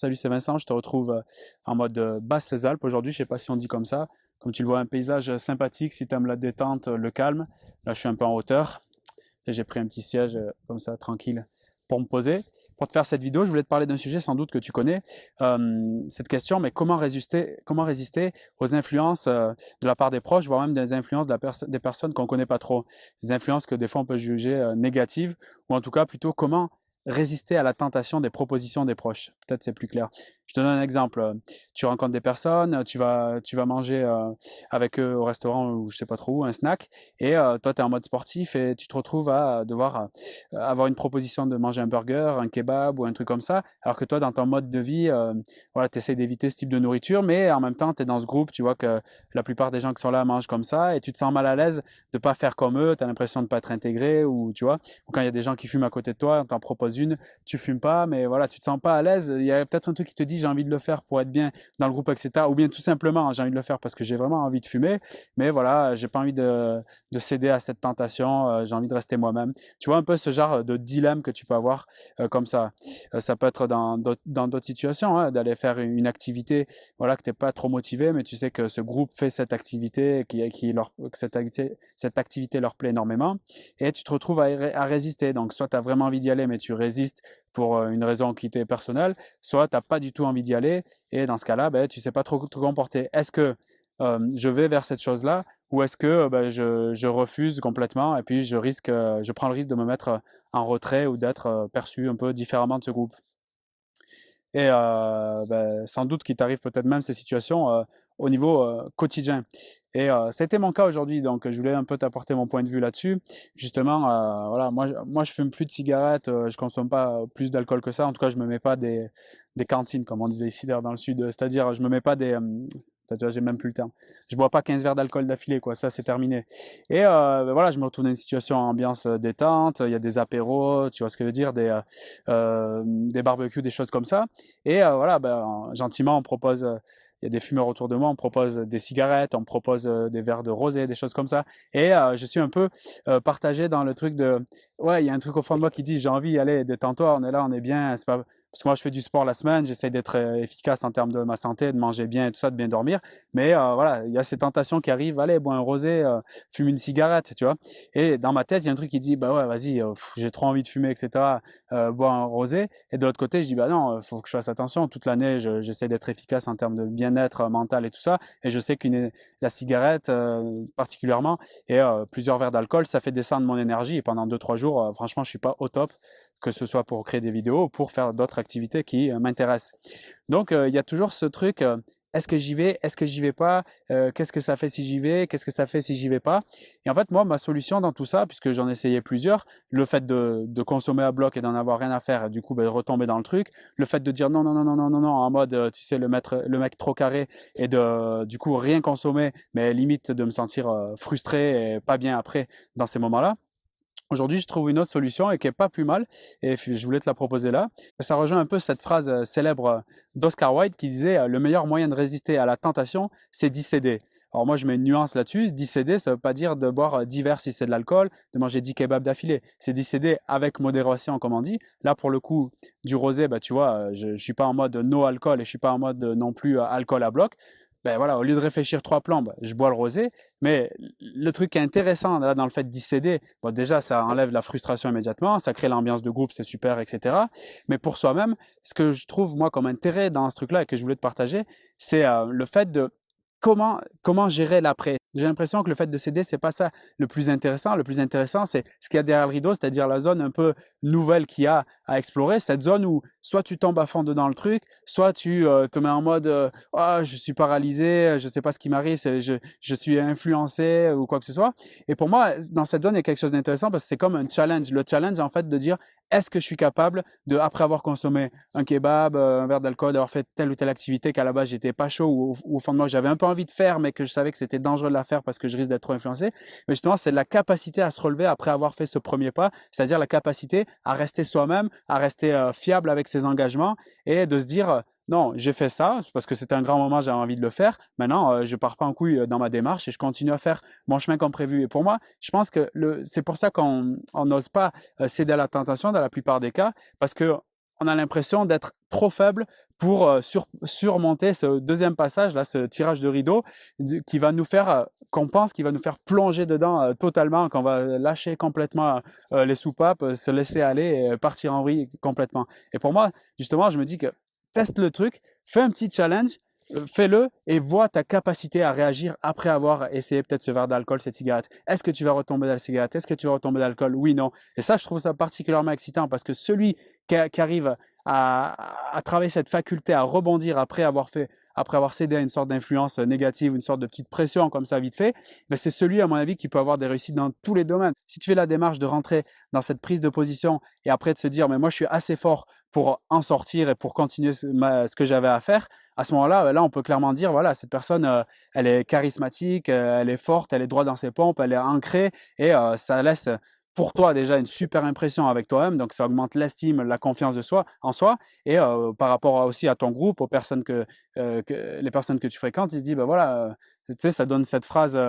Salut, c'est Vincent, je te retrouve en mode Basses-Alpes aujourd'hui, je sais pas si on dit comme ça. Comme tu le vois, un paysage sympathique, si tu aimes la détente, le calme. Là, je suis un peu en hauteur et j'ai pris un petit siège comme ça, tranquille, pour me poser. Pour te faire cette vidéo, je voulais te parler d'un sujet sans doute que tu connais. Cette question, mais comment résister aux influences de la part des proches, voire même des influences des personnes qu'on ne connaît pas trop. Des influences que des fois on peut juger négatives, ou en tout cas plutôt comment résister à la tentation des propositions des proches. Peut-être c'est plus clair. Je te donne un exemple. Tu rencontres des personnes, tu vas manger avec eux au restaurant ou je sais pas trop où, un snack, et toi tu es en mode sportif et tu te retrouves à devoir avoir une proposition de manger un burger, un kebab ou un truc comme ça, alors que toi dans ton mode de vie, voilà, tu essaies d'éviter ce type de nourriture, mais en même temps tu es dans ce groupe, tu vois que la plupart des gens qui sont là mangent comme ça et tu te sens mal à l'aise de pas faire comme eux, tu as l'impression de pas être intégré ou tu vois, ou quand il y a des gens qui fument à côté de toi, on t'en propose une, tu fumes pas, mais voilà, tu te sens pas à l'aise. Il y a peut-être un truc qui te dit j'ai envie de le faire pour être bien dans le groupe, etc. Ou bien tout simplement j'ai envie de le faire parce que j'ai vraiment envie de fumer, mais voilà, j'ai pas envie de céder à cette tentation, j'ai envie de rester moi-même. Tu vois un peu ce genre de dilemme que tu peux avoir comme ça. Ça peut être dans d'autres situations, hein, d'aller faire une activité voilà, que tu n'es pas trop motivé, mais tu sais que ce groupe fait cette activité, que cette activité leur plaît énormément, et tu te retrouves à résister. Donc, soit tu as vraiment envie d'y aller, mais tu résistes pour une raison qui t'est personnelle, soit tu n'as pas du tout envie d'y aller, et dans ce cas-là, ben, tu ne sais pas trop te comporter. Est-ce que je vais vers cette chose-là, ou est-ce que ben, je refuse complètement, et puis je prends le risque de me mettre en retrait ou d'être perçu un peu différemment de ce groupe. Et ben, sans doute qu'il t'arrive peut-être même ces situations au niveau quotidien. Et ça a été mon cas aujourd'hui, donc je voulais un peu t'apporter mon point de vue là-dessus. Justement, voilà, moi je fume plus de cigarettes, je consomme pas plus d'alcool que ça. En tout cas, je me mets pas des cantines, comme on disait ici d'ailleurs dans le sud. C'est-à-dire, je me mets pas tu vois, j'ai même plus le terme. Je bois pas 15 verres d'alcool d'affilée, quoi. Ça, c'est terminé. Et ben voilà, je me retrouve dans une situation ambiance détente. Il y a des apéros, tu vois ce que je veux dire, des barbecues, des choses comme ça. Et voilà, ben, gentiment, on propose, il y a des fumeurs autour de moi, on me propose des cigarettes, on me propose des verres de rosé, des choses comme ça. Et je suis un peu partagé dans le truc de, ouais, il y a un truc au fond de moi qui dit, j'ai envie, allez, détends-toi, on est là, on est bien, c'est pas. Parce que moi, je fais du sport la semaine, j'essaie d'être efficace en termes de ma santé, de manger bien et tout ça, de bien dormir. Mais voilà, il y a ces tentations qui arrivent, allez, bois un rosé, fume une cigarette, tu vois. Et dans ma tête, il y a un truc qui dit, bah ouais, vas-y, j'ai trop envie de fumer, etc. Boire un rosé. Et de l'autre côté, je dis, bah non, il faut que je fasse attention. Toute l'année, j'essaie d'être efficace en termes de bien-être mental et tout ça. Et je sais que la cigarette, particulièrement, et plusieurs verres d'alcool, ça fait descendre mon énergie. Et pendant 2, 3 jours, franchement, je suis pas au top, que ce soit pour créer des vidéos ou pour faire d'autres activités qui m'intéressent. Donc, il y a toujours ce truc. Est-ce que j'y vais? Est-ce que j'y vais pas? Qu'est-ce que ça fait si j'y vais? Qu'est-ce que ça fait si j'y vais pas? Et en fait, moi, ma solution dans tout ça, puisque j'en ai essayé plusieurs, le fait de consommer à bloc et d'en avoir rien à faire, et du coup, ben, de retomber dans le truc, le fait de dire non, non, non, non, non, non, non, en mode, tu sais, le mec trop carré, et de, du coup, rien consommer, mais limite de me sentir frustré et pas bien après dans ces moments-là. Aujourd'hui, je trouve une autre solution et qui est pas plus mal, et je voulais te la proposer là. Ça rejoint un peu cette phrase célèbre d'Oscar Wilde qui disait le meilleur moyen de résister à la tentation, c'est d'y céder. Alors moi, je mets une nuance là-dessus. D'y céder, ça veut pas dire de boire 10 verres si c'est de l'alcool, de manger 10 kebabs d'affilée. C'est d'y céder avec modération, comme on dit. Là, pour le coup, du rosé, bah, tu vois, je suis pas en mode no alcool et je suis pas en mode non plus alcool à bloc. Ben voilà, au lieu de réfléchir 3 plans, ben, je bois le rosé. Mais le truc qui est intéressant là, dans le fait d'y céder, bon, déjà, ça enlève la frustration immédiatement, ça crée l'ambiance de groupe, c'est super, etc. Mais pour soi-même, ce que je trouve, moi, comme intérêt dans ce truc-là et que je voulais te partager, c'est le fait de comment gérer l'après. J'ai l'impression que le fait de céder, c'est pas ça le plus intéressant. Le plus intéressant, c'est ce qu'il y a derrière le rideau, c'est-à-dire la zone un peu nouvelle qu'il y a à explorer. Cette zone où soit tu tombes à fond dedans le truc, soit tu te mets en mode oh, je suis paralysé, je sais pas ce qui m'arrive, je suis influencé ou quoi que ce soit. Et pour moi, dans cette zone, il y a quelque chose d'intéressant parce que c'est comme un challenge. Le challenge, en fait, de dire est-ce que je suis capable de, après avoir consommé un kebab, un verre d'alcool, d'avoir fait telle ou telle activité qu'à la base j'étais pas chaud ou au fond de moi j'avais un peu envie de faire, mais que je savais que c'était dangereux de la faire parce que je risque d'être trop influencé. Mais justement, c'est la capacité à se relever après avoir fait ce premier pas, c'est-à-dire la capacité à rester soi-même, à rester fiable avec ses engagements et de se dire non, j'ai fait ça parce que c'était un grand moment, j'avais envie de le faire. Maintenant, je pars pas en couille dans ma démarche et je continue à faire mon chemin comme prévu. Et pour moi, je pense que c'est pour ça qu'on n'ose pas céder à la tentation dans la plupart des cas parce que on a l'impression d'être trop faible pour surmonter ce deuxième passage, là, ce tirage de rideau, qui va nous faire, qu'on pense qu'il va nous faire plonger dedans totalement, qu'on va lâcher complètement les soupapes, se laisser aller et partir en vrille complètement. Et pour moi, justement, je me dis que teste le truc, fais un petit challenge, fais-le et vois ta capacité à réagir après avoir essayé peut-être ce verre d'alcool, cette cigarette. Est-ce que tu vas retomber dans la cigarette? Est-ce que tu vas retomber dans l'alcool? Oui, non. Et ça, je trouve ça particulièrement excitant parce que celui qui arrive à travailler cette faculté à rebondir après avoir cédé à une sorte d'influence négative, une sorte de petite pression comme ça vite fait, ben c'est celui, à mon avis, qui peut avoir des réussites dans tous les domaines. Si tu fais la démarche de rentrer dans cette prise de position et après de se dire, mais moi, je suis assez fort pour en sortir et pour continuer ce que j'avais à faire, à ce moment-là, là, on peut clairement dire, voilà, cette personne, elle est charismatique, elle est forte, elle est droite dans ses pompes, elle est ancrée et ça laisse pour toi déjà une super impression avec toi-même, donc ça augmente l'estime, la confiance de soi, en soi, et par rapport aussi à ton groupe, aux personnes les personnes que tu fréquentes, ils se disent, ben voilà, tu sais, ça donne cette phrase,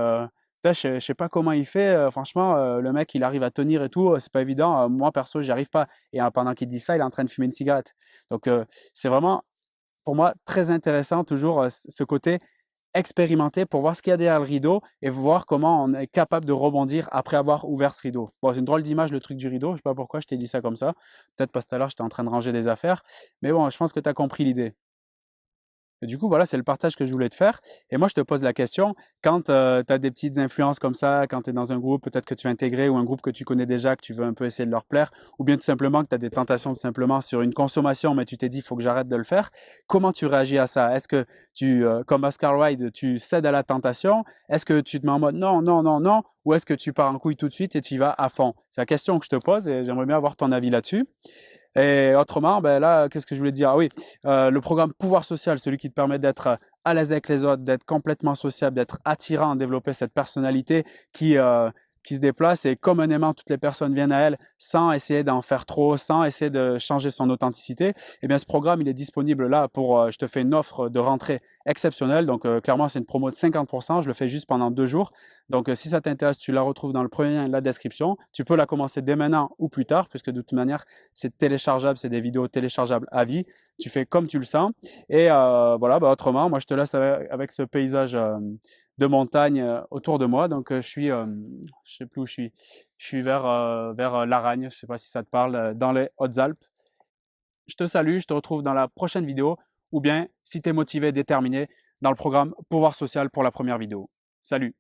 je sais pas comment il fait, franchement, le mec, il arrive à tenir et tout, c'est pas évident, moi perso, j'y arrive pas. Et pendant qu'il dit ça, il est en train de fumer une cigarette. Donc, c'est vraiment, pour moi, très intéressant toujours ce côté expérimenter pour voir ce qu'il y a derrière le rideau et voir comment on est capable de rebondir après avoir ouvert ce rideau. Bon, c'est une drôle d'image le truc du rideau, je sais pas pourquoi je t'ai dit ça comme ça. Peut-être parce que tout à l'heure j'étais en train de ranger des affaires, mais bon, je pense que tu as compris l'idée. Et du coup, voilà, c'est le partage que je voulais te faire. Et moi, je te pose la question, quand tu as des petites influences comme ça, quand tu es dans un groupe peut-être que tu veux intégrer ou un groupe que tu connais déjà, que tu veux un peu essayer de leur plaire, ou bien tout simplement que tu as des tentations simplement sur une consommation, mais tu t'es dit, il faut que j'arrête de le faire, comment tu réagis à ça? Est-ce que tu, comme Oscar Wilde, tu cèdes à la tentation? Est-ce que tu te mets en mode non, non, non, non? Ou est-ce que tu pars en couille tout de suite et tu y vas à fond? C'est la question que je te pose et j'aimerais bien avoir ton avis là-dessus. Et autrement, ben là, qu'est-ce que je voulais dire? Ah oui, le programme Pouvoir social, celui qui te permet d'être à l'aise avec les autres, d'être complètement sociable, d'être attirant, développer cette personnalité qui se déplace et comme un aimant, toutes les personnes viennent à elle sans essayer d'en faire trop, sans essayer de changer son authenticité. Eh bien, ce programme, il est disponible là pour, je te fais une offre de rentrée exceptionnelle. Donc, clairement, c'est une promo de 50%. Je le fais juste pendant 2 jours. Donc, si ça t'intéresse, tu la retrouves dans le premier lien de la description. Tu peux la commencer dès maintenant ou plus tard, puisque de toute manière, c'est téléchargeable, c'est des vidéos téléchargeables à vie. Tu fais comme tu le sens. Et voilà, bah, autrement, moi, je te laisse avec ce paysage de montagne autour de moi. Donc, je sais plus où je suis. Je suis vers Laragne, je sais pas si ça te parle, dans les Hautes-Alpes. Je te salue, je te retrouve dans la prochaine vidéo ou bien si tu es motivé, déterminé, dans le programme Pouvoir social pour la première vidéo. Salut!